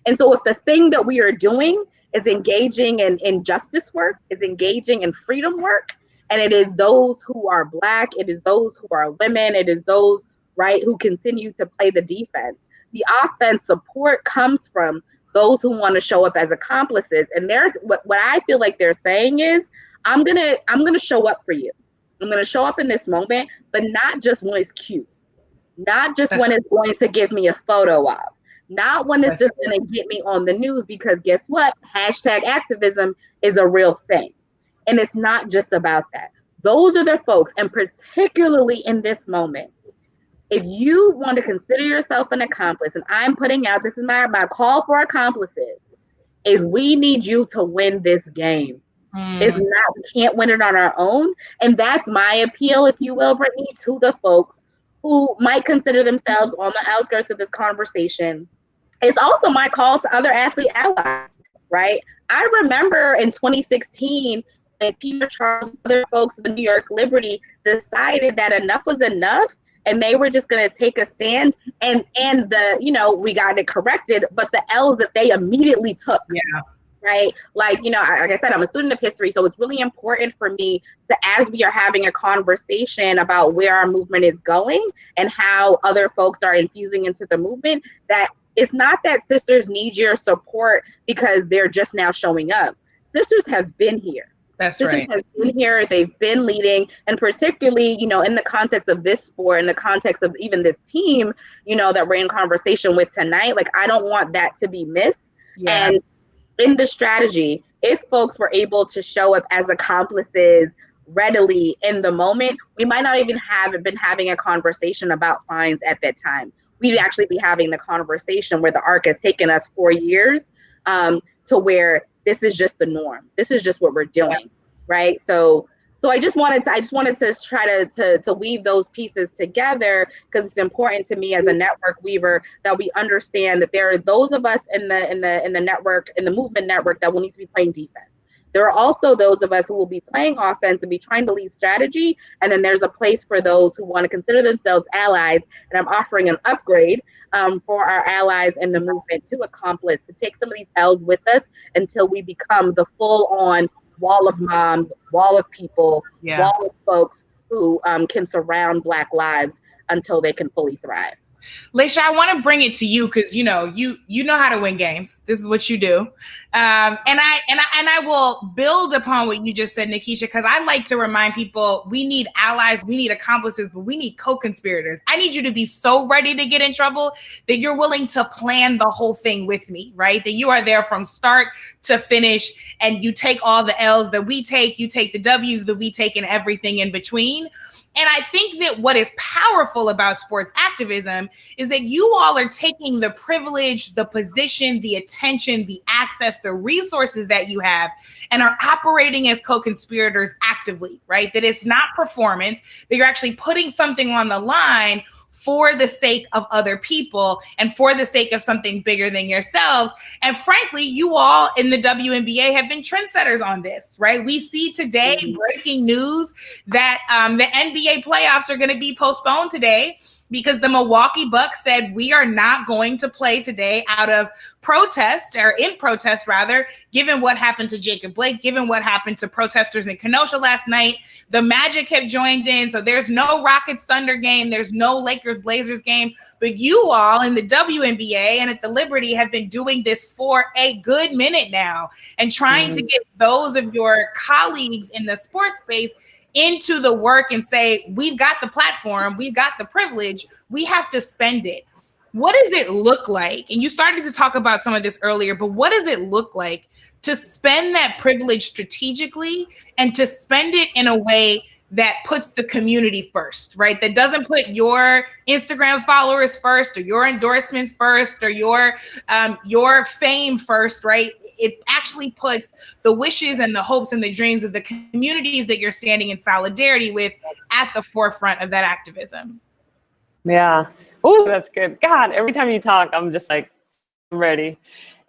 Speaker 2: And so if the thing that we are doing is engaging in justice work, is engaging in freedom work, and it is those who are Black, it is those who are women, it is those, right, who continue to play the defense. The offense support comes from those who want to show up as accomplices. And there's what I feel like they're saying is, I'm gonna show up for you. I'm gonna show up in this moment, but not just when it's cute, not just when it's going to give me a photo of, not when it's just going to get me on the news, because guess what? Hashtag activism is a real thing. And it's not just about that. Those are the folks, and particularly in this moment, if you want to consider yourself an accomplice, and I'm putting out, this is my call for accomplices, is we need you to win this game. It's not, we can't win it on our own. And that's my appeal, if you will, Brittany, to the folks who might consider themselves on the outskirts of this conversation. It's also my call to other athlete allies, right? I remember in 2016, when Peter Charles and other folks at the New York Liberty decided that enough was enough, and they were just going to take a stand, and the, you know, we got it corrected, but the L's that they immediately took. Yeah. Right? Like, you know, like I said, I'm a student of history, so it's really important for me to, as we are having a conversation about where our movement is going and how other folks are infusing into the movement, that it's not that sisters need your support because they're just now showing up. Sisters have been here.
Speaker 1: That's
Speaker 2: sisters
Speaker 1: right.
Speaker 2: have been here, they've been leading, and particularly, you know, in the context of this sport, in the context of even this team, you know, that we're in conversation with tonight, like, I don't want that to be missed. Yeah. And in the strategy, if folks were able to show up as accomplices readily in the moment, we might not even have been having a conversation about fines at that time. We'd actually be having the conversation where the arc has taken us 4 years to where this is just the norm. This is just what we're doing, right? So I just wanted to try to weave those pieces together, because it's important to me as a network weaver that we understand that there are those of us in the network, in the movement network, that will need to be playing defense. There are also those of us who will be playing offense and be trying to lead strategy, and then there's a place for those who want to consider themselves allies. And I'm offering an upgrade for our allies in the movement to accomplice, to take some of these L's with us until we become the full-on wall of moms, wall of people, wall of folks who can surround Black lives until they can fully thrive.
Speaker 1: Laisha, I want to bring it to you because you know how to win games. This is what you do, and I will build upon what you just said, Nikisha, because I like to remind people we need allies, we need accomplices, but we need co-conspirators. I need you to be so ready to get in trouble that you're willing to plan the whole thing with me, right? That you are there from start to finish, and you take all the L's that we take, you take the W's that we take, and everything in between. And I think that what is powerful about sports activism is that you all are taking the privilege, the position, the attention, the access, the resources that you have, and are operating as co-conspirators actively, right? That it's not performance, that you're actually putting something on the line for the sake of other people and for the sake of something bigger than yourselves. And frankly, you all in the WNBA have been trendsetters on this, right? We see today breaking news that the NBA playoffs are going to be postponed today because the Milwaukee Bucks said we are not going to play today out of protest, or in protest rather, given what happened to Jacob Blake, given what happened to protesters in Kenosha last night. The Magic have joined in, so there's no Rockets Thunder game, there's no Lakers Blazers game, but you all in the WNBA and at the Liberty have been doing this for a good minute now and trying to get those of your colleagues in the sports space into the work and say, we've got the platform, we've got the privilege, we have to spend it. What does it look like? And you started to talk about some of this earlier, but what does it look like to spend that privilege strategically and to spend it in a way that puts the community first, right? That doesn't put your Instagram followers first, or your endorsements first, or your fame first, right? It actually puts the wishes and the hopes and the dreams of the communities that you're standing in solidarity with at the forefront of that activism.
Speaker 4: Yeah. Oh, that's good. God, every time you talk, I'm just like, I'm ready.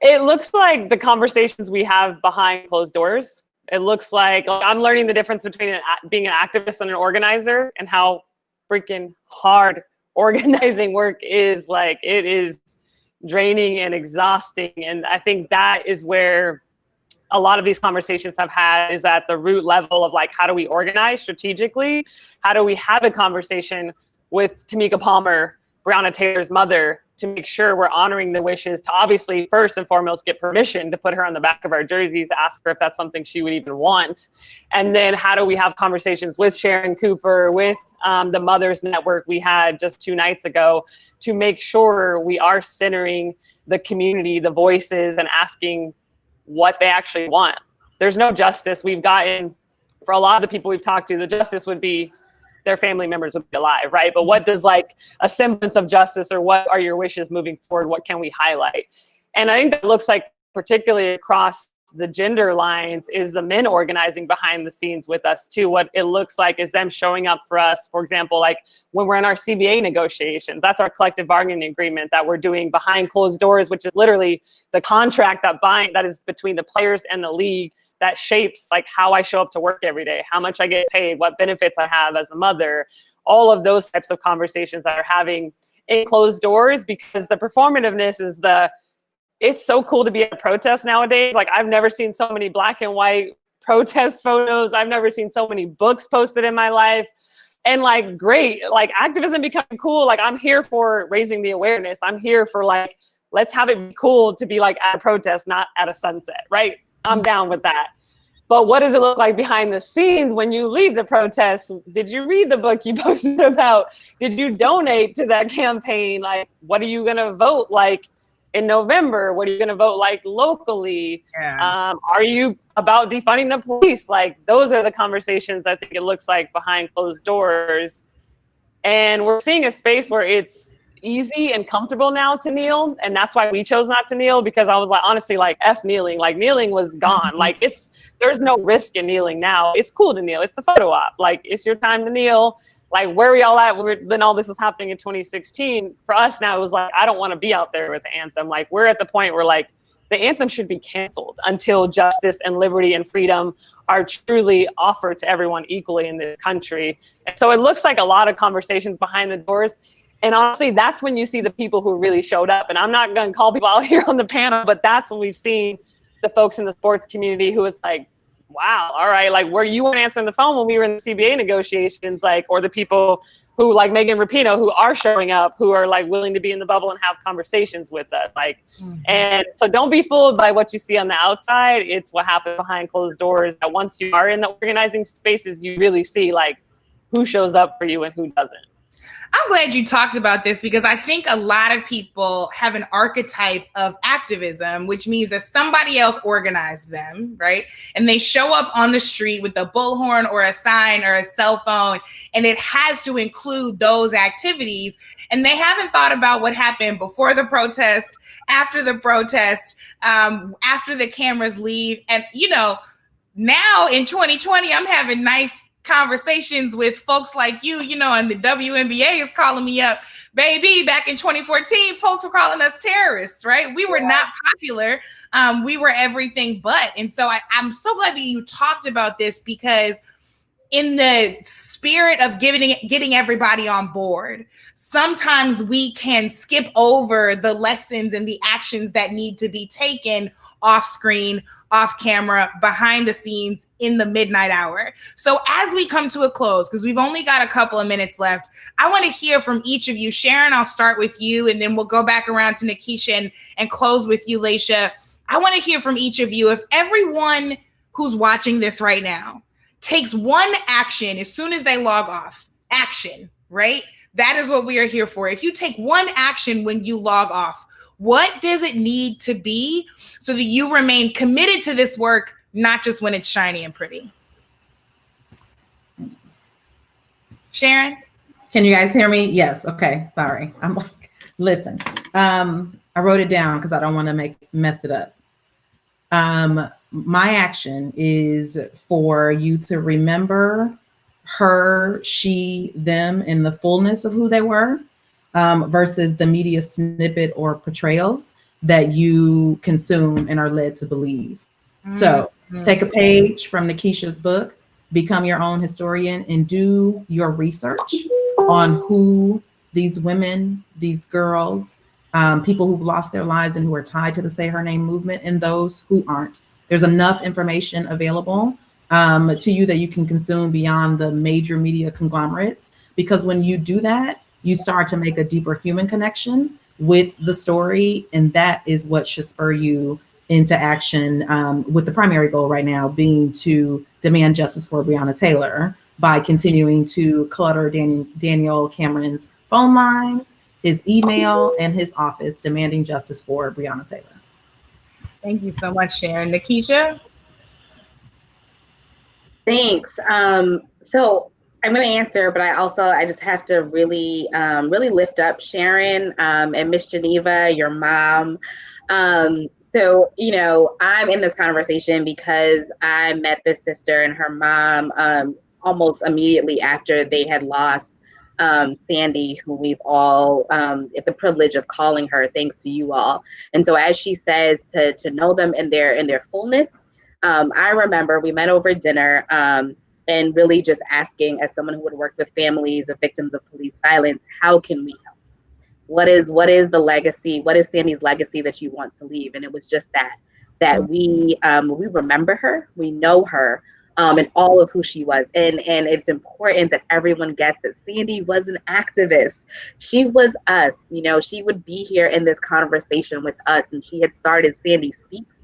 Speaker 4: It looks like the conversations we have behind closed doors. It looks like I'm learning the difference between being an activist and an organizer, and how freaking hard organizing work is like, it is draining and exhausting. And I think that is where a lot of these conversations have had, is at the root level of like, how do we organize strategically? How do we have a conversation with Tamika Palmer, Breonna Taylor's mother, to make sure we're honoring the wishes, to obviously first and foremost get permission to put her on the back of our jerseys, ask her if that's something she would even want. And then how do we have conversations with Sharon Cooper, with the Mothers Network we had just 2 nights ago, to make sure we are centering the community, the voices, and asking what they actually want. There's no justice. We've gotten, for a lot of the people we've talked to, the justice would be their family members would be alive, right? But what does like a semblance of justice, or what are your wishes moving forward? What can we highlight? And I think that looks like, particularly across the gender lines, is the men organizing behind the scenes with us too. What it looks like is them showing up for us, for example, like when we're in our CBA negotiations, that's our collective bargaining agreement that we're doing behind closed doors, which is literally the contract that is between the players and the league, that shapes like how I show up to work every day, how much I get paid, what benefits I have as a mother, all of those types of conversations that are having in closed doors. Because the performativeness is it's so cool to be at a protest nowadays. Like, I've never seen so many black and white protest photos. I've never seen so many books posted in my life. And like, great, like activism becoming cool. Like, I'm here for raising the awareness. I'm here for like, let's have it be cool to be like at a protest, not at a sunset, right? I'm down with that. But what does it look like behind the scenes when you leave the protest? Did you read the book you posted about? Did you donate to that campaign? Like, what are you gonna vote like in November? What are you gonna vote like locally?
Speaker 1: Yeah.
Speaker 4: Are you about defunding the police? Like, those are the conversations I think it looks like behind closed doors. And we're seeing a space where it's easy and comfortable now to kneel, and that's why we chose not to kneel, because I was like, honestly, like, F kneeling. Like, kneeling was gone. Like, there's no risk in kneeling now. It's cool to kneel. It's the photo op. Like, it's your time to kneel. Like, where were y'all at when all this was happening in 2016? For us now, it was like, I don't want to be out there with the anthem. Like, we're at the point where like the anthem should be canceled until justice and liberty and freedom are truly offered to everyone equally in this country. And so it looks like a lot of conversations behind the doors. And honestly, that's when you see the people who really showed up. And I'm not going to call people out here on the panel, but that's when we've seen the folks in the sports community who is like, wow, all right, like, were you weren't answering the phone when we were in the CBA negotiations, like, or the people who like Megan Rapinoe, who are showing up, who are like willing to be in the bubble and have conversations with us. Like, and so don't be fooled by what you see on the outside. It's what happens behind closed doors, that once you are in the organizing spaces, you really see like who shows up for you and who doesn't.
Speaker 1: I'm glad you talked about this, because I think a lot of people have an archetype of activism, which means that somebody else organized them, right? And they show up on the street with a bullhorn or a sign or a cell phone, and it has to include those activities. And they haven't thought about what happened before the protest, after the protest, after the cameras leave. And, you know, now in 2020, I'm having nice conversations with folks like you know, and the WNBA is calling me up. Baby, back in 2014, folks were calling us terrorists, right? We were not popular. We were everything but. And so I'm so glad that you talked about this, because in the spirit of getting everybody on board, sometimes we can skip over the lessons and the actions that need to be taken off screen, off camera, behind the scenes, in the midnight hour. So as we come to a close, because we've only got a couple of minutes left, I want to hear from each of you. Sharon, I'll start with you, and then we'll go back around to Nikisha and close with you, Laisha. I want to hear from each of you. If everyone who's watching this right now takes one action as soon as they log off, action, right? That is what we are here for. If you take one action when you log off, what does it need to be so that you remain committed to this work, not just when it's shiny and pretty? Sharon?
Speaker 3: Can you guys hear me? Yes. Okay. Sorry. I'm like, listen, I wrote it down because I don't want to mess it up. My action is for you to remember her, she, them in the fullness of who they were, versus the media snippet or portrayals that you consume and are led to believe. So take a page from Nikisha's book, become your own historian, and do your research on who these women, these girls, people who've lost their lives and who are tied to the Say Her Name movement, and those who aren't. There's enough information available to you that you can consume beyond the major media conglomerates, because when you do that, you start to make a deeper human connection with the story, and that is what should spur you into action, with the primary goal right now being to demand justice for Breonna Taylor by continuing to clutter Daniel Cameron's phone lines, his email, and his office, demanding justice for Breonna Taylor.
Speaker 1: Thank you so much, Sharon. Nikisha?
Speaker 2: Thanks. So I'm going to answer, but I just have to really lift up Sharon and Miss Geneva, your mom. So, I'm in this conversation because I met this sister and her mom almost immediately after they had lost Sandy, who we've all had the privilege of calling her, thanks to you all. And so, as she says, to know them in their fullness, I remember we met over dinner and really just asking, as someone who had worked with families of victims of police violence, how can we help? What is the legacy? What is Sandy's legacy that you want to leave? And it was just that we remember her, we know her, and all of who she was. And it's important that everyone gets that Sandy was an activist. She was us, she would be here in this conversation with us, and she had started Sandy Speaks.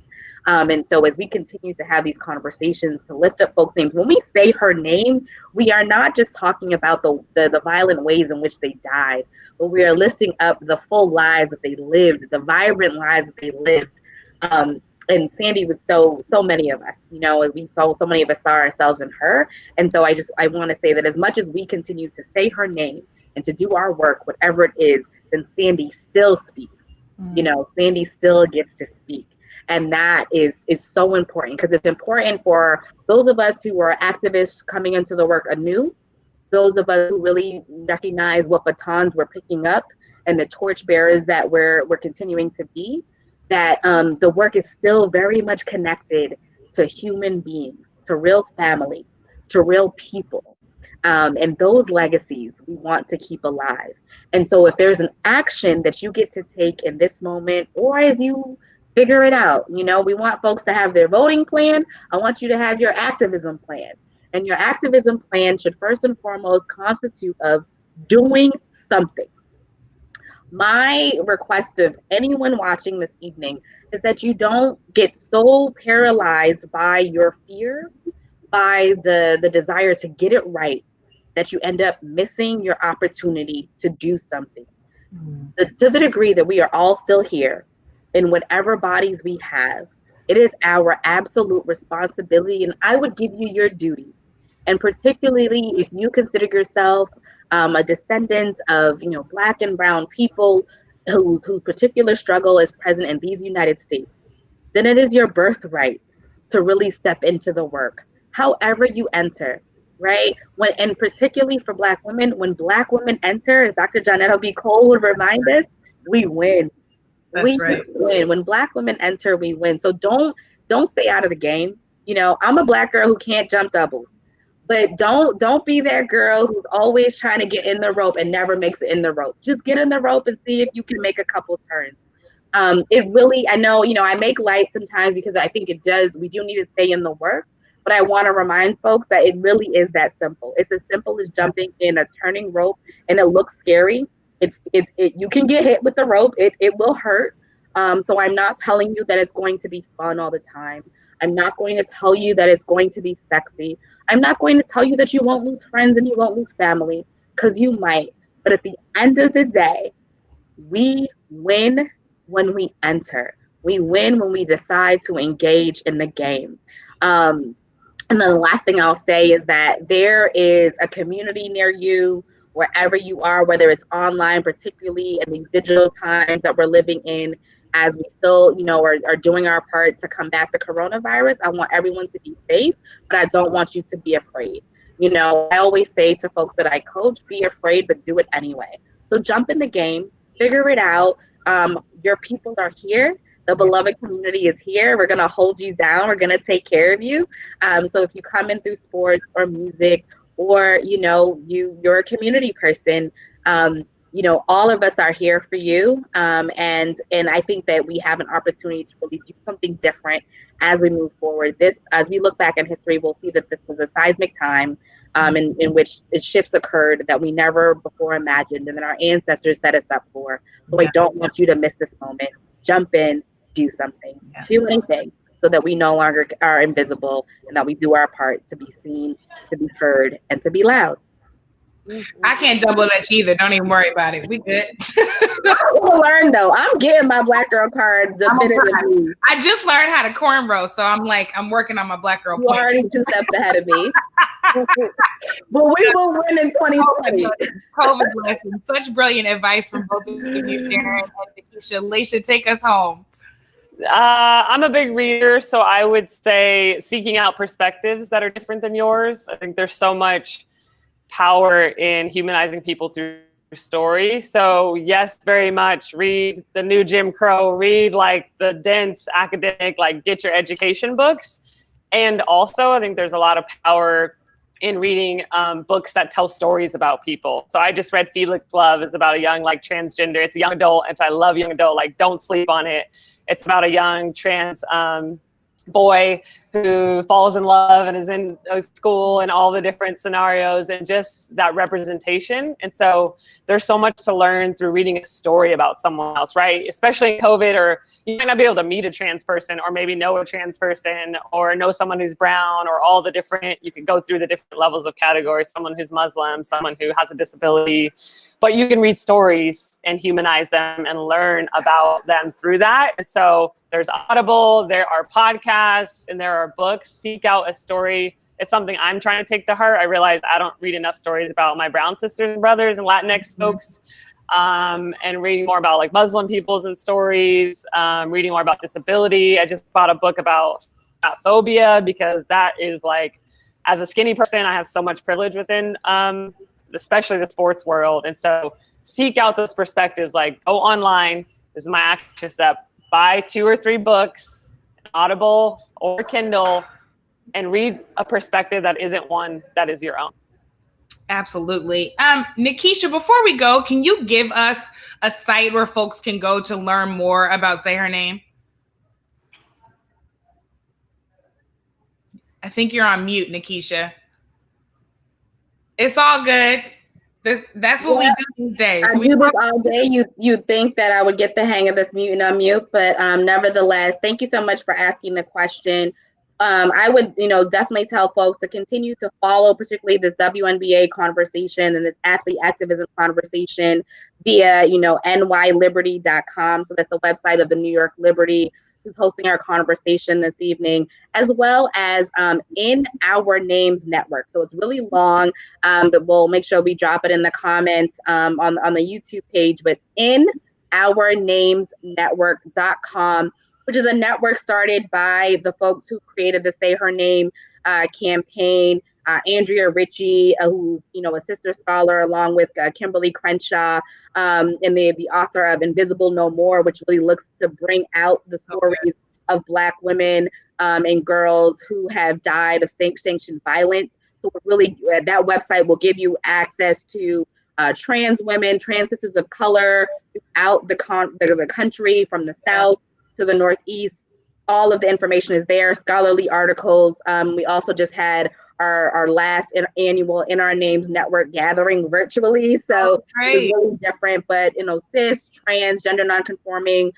Speaker 2: And so as we continue to have these conversations to lift up folks' names, when we say her name, we are not just talking about the violent ways in which they died, but we are lifting up the full lives that they lived, the vibrant lives that they lived. And Sandy was so many of us, so many of us saw ourselves in her. And so I want to say that as much as we continue to say her name and to do our work, whatever it is, then Sandy still speaks. Sandy still gets to speak. And that is so important, because it's important for those of us who are activists coming into the work anew, those of us who really recognize what batons we're picking up and the torchbearers that we're continuing to be, that the work is still very much connected to human beings, to real families, to real people. And those legacies we want to keep alive. And so if there's an action that you get to take in this moment, or as you figure it out, we want folks to have their voting plan. I want you to have your activism plan. And your activism plan should first and foremost constitute of doing something. My request of anyone watching this evening is that you don't get so paralyzed by your fear, by the desire to get it right, that you end up missing your opportunity to do something. To the degree that we are all still here, in whatever bodies we have, it is our absolute responsibility, and I would give you your duty. And particularly if you consider yourself a descendant of Black and brown people whose particular struggle is present in these United States, then it is your birthright to really step into the work, however you enter, right? And particularly for Black women, when Black women enter, as Dr. Janetta B. Cole would remind us, we win.
Speaker 1: That's right.
Speaker 2: Win. When Black women enter, we win. So don't stay out of the game. I'm a Black girl who can't jump doubles, but don't be that girl who's always trying to get in the rope and never makes it in the rope. Just get in the rope and see if you can make a couple turns. It really, I know, I make light sometimes because I think we do need to stay in the work, but I want to remind folks that it really is that simple. It's as simple as jumping in a turning rope, and it looks scary. You can get hit with the rope. It will hurt. So I'm not telling you that it's going to be fun all the time. I'm not going to tell you that it's going to be sexy. I'm not going to tell you that you won't lose friends and you won't lose family, because you might. But at the end of the day, we win when we enter. We win when we decide to engage in the game. And then the last thing I'll say is that there is a community near you, wherever you are, whether it's online, particularly in these digital times that we're living in, as we still, are doing our part to combat the coronavirus. I want everyone to be safe, but I don't want you to be afraid. I always say to folks that I coach, be afraid, but do it anyway. So jump in the game, figure it out. Your people are here. The beloved community is here. We're going to hold you down. We're going to take care of you. So if you come in through sports or music, or you're a community person, all of us are here for you. And I think that we have an opportunity to really do something different as we move forward. As we look back in history, we'll see that this was a seismic time in which shifts occurred that we never before imagined and that our ancestors set us up for. So I don't want you to miss this moment. Jump in, do something, do anything so that we no longer are invisible and that we do our part to be seen, to be heard, and to be loud.
Speaker 1: I can't double dutch either. Don't even worry about it. We good.
Speaker 2: I'll learn though. I'm getting my Black girl card definitively.
Speaker 1: I just learned how to cornrow, so I'm working on my Black girl.
Speaker 2: You're already 2 steps ahead of me. But we will win in 2020.
Speaker 1: COVID blessings. Such brilliant advice from both of you, Sharon and Nikisha. Laisha, take us home.
Speaker 4: I'm a big reader, so I would say seeking out perspectives that are different than yours. I think there's so much power in humanizing people through story. So yes, very much read the new Jim Crow, read like the dense academic, like get your education books. And also I think there's a lot of power in reading books that tell stories about people. So I just read Felix Love. It's about a young like transgender, it's a young adult, and so I love young adult, like don't sleep on it. It's about a young trans boy who falls in love and is in school and all the different scenarios and just that representation. And so there's so much to learn through reading a story about someone else, right? Especially in COVID, or you might not be able to meet a trans person or maybe know a trans person or know someone who's brown or all the different, you can go through the different levels of categories, someone who's Muslim, someone who has a disability, but you can read stories and humanize them and learn about them through that. And so there's Audible, there are podcasts, and there are books. Seek out a story. It's something I'm trying to take to heart. I realize I don't read enough stories about my brown sisters and brothers and Latinx folks, and reading more about like Muslim peoples and stories, reading more about disability. I just bought a book about phobia because that is like, as a skinny person, I have so much privilege within especially the sports world. And so seek out those perspectives, like go online. This is my action step. Buy 2 or 3 books, Audible or Kindle, and read a perspective that isn't one that is your own.
Speaker 1: Absolutely. Nikisha, before we go, can you give us a site where folks can go to learn more about Say Her Name? I think you're on mute, Nikisha. It's all good. That's what we do these days.
Speaker 2: I do this all day. You'd think that I would get the hang of this mute and unmute, but nevertheless, thank you so much for asking the question. I would, definitely tell folks to continue to follow, particularly this WNBA conversation and this athlete activism conversation via, nyliberty.com. So that's the website of the New York Liberty, who's hosting our conversation this evening, as well as In Our Names Network. So it's really long, but we'll make sure we drop it in the comments on the YouTube page, but inournamesnetwork.com, which is a network started by the folks who created the Say Her Name campaign. Andrea Ritchie, who's a sister scholar, along with Kimberly Crenshaw, and the author of Invisible No More, which really looks to bring out the stories of Black women and girls who have died of sanctioned violence. So really, that website will give you access to trans women, trans sisters of color throughout the country, from the South to the Northeast. All of the information is there, scholarly articles. We also just had our last annual In Our Names Network gathering virtually. So it's really different, but cis, trans, gender nonconforming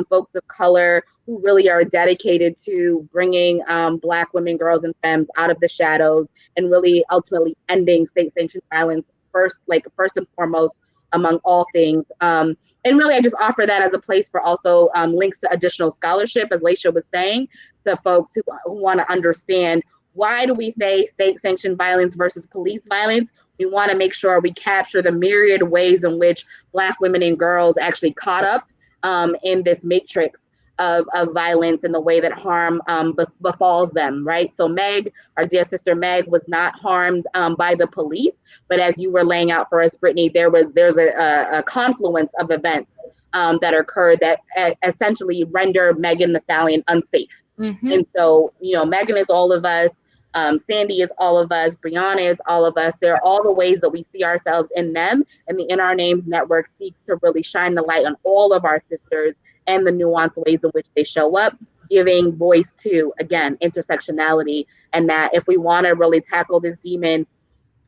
Speaker 2: folks of color who really are dedicated to bringing Black women, girls, and femmes out of the shadows and really ultimately ending state-sanctioned violence first and foremost among all things. And really, I just offer that as a place for also links to additional scholarship, as Laisha was saying, to folks who want to understand, why do we say state-sanctioned violence versus police violence? We want to make sure we capture the myriad ways in which Black women and girls actually caught up in this matrix of violence and the way that harm befalls them, right? So Meg, our dear sister Meg, was not harmed by the police, but as you were laying out for us, Brittany, there's a confluence of events that occurred that essentially render Megan Thee Stallion unsafe. Mm-hmm. And so, Megan is all of us. Sandy is all of us. Brianna is all of us. They're all the ways that we see ourselves in them. And the In Our Names Network seeks to really shine the light on all of our sisters and the nuanced ways in which they show up, giving voice to, again, intersectionality. And that if we want to really tackle this demon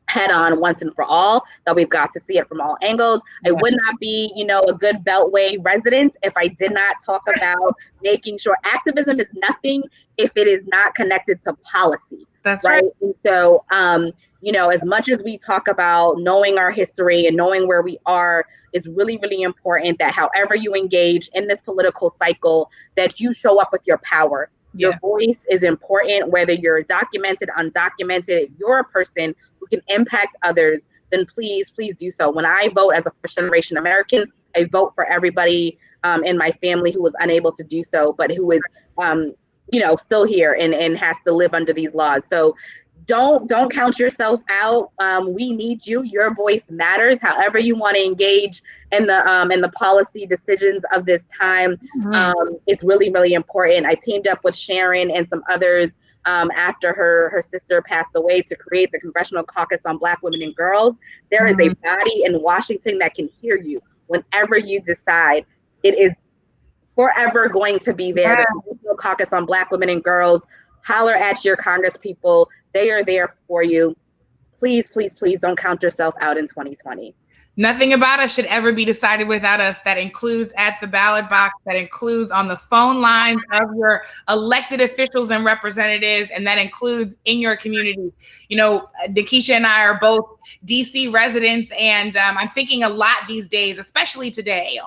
Speaker 2: head on once and for all, that we've got to see it from all angles. I would not be, a good Beltway resident if I did not talk about making sure activism is nothing if it is not connected to policy.
Speaker 1: That's right.
Speaker 2: And so, as much as we talk about knowing our history and knowing where we are, it's really, really important that however you engage in this political cycle, that you show up with your power. Your voice is important, whether you're documented, undocumented. If you're a person who can impact others, then please do so. When I vote as a first-generation American, I vote for everybody in my family who was unable to do so, but who is, still here and has to live under these laws. So don't count yourself out. We need you. Your voice matters. However you want to engage in the policy decisions of this time, it's really, really important. I teamed up with Sharon and some others after her sister passed away to create the Congressional Caucus on Black Women and Girls. There is a body in Washington that can hear you whenever you decide. It is forever going to be there. The Congressional Caucus on Black Women and Girls. Holler at your Congress people. They are there for you. Please don't count yourself out in 2020.
Speaker 1: Nothing about us should ever be decided without us. That includes at the ballot box, that includes on the phone lines of your elected officials and representatives, and that includes in your communities. Nikisha and I are both DC residents, and I'm thinking a lot these days, especially today,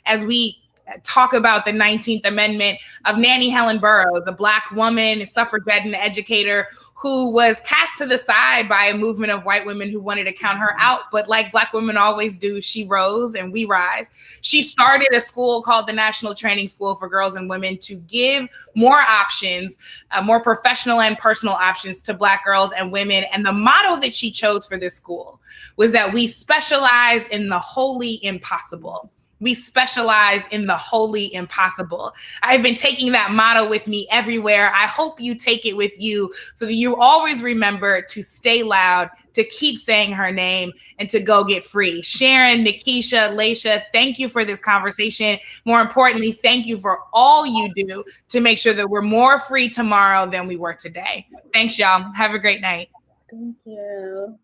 Speaker 1: as we talk about the 19th Amendment, of Nannie Helen Burroughs, a Black woman, suffragette and educator who was cast to the side by a movement of white women who wanted to count her out. But like Black women always do, she rose and we rise. She started a school called the National Training School for Girls and Women to give more options, more professional and personal options to Black girls and women. And the motto that she chose for this school was that we specialize in the wholly impossible. We specialize in the wholly impossible. I've been taking that motto with me everywhere. I hope you take it with you so that you always remember to stay loud, to keep saying her name, and to go get free. Sharon, Nikisha, Laisha, thank you for this conversation. More importantly, thank you for all you do to make sure that we're more free tomorrow than we were today. Thanks, y'all. Have a great night.
Speaker 2: Thank you.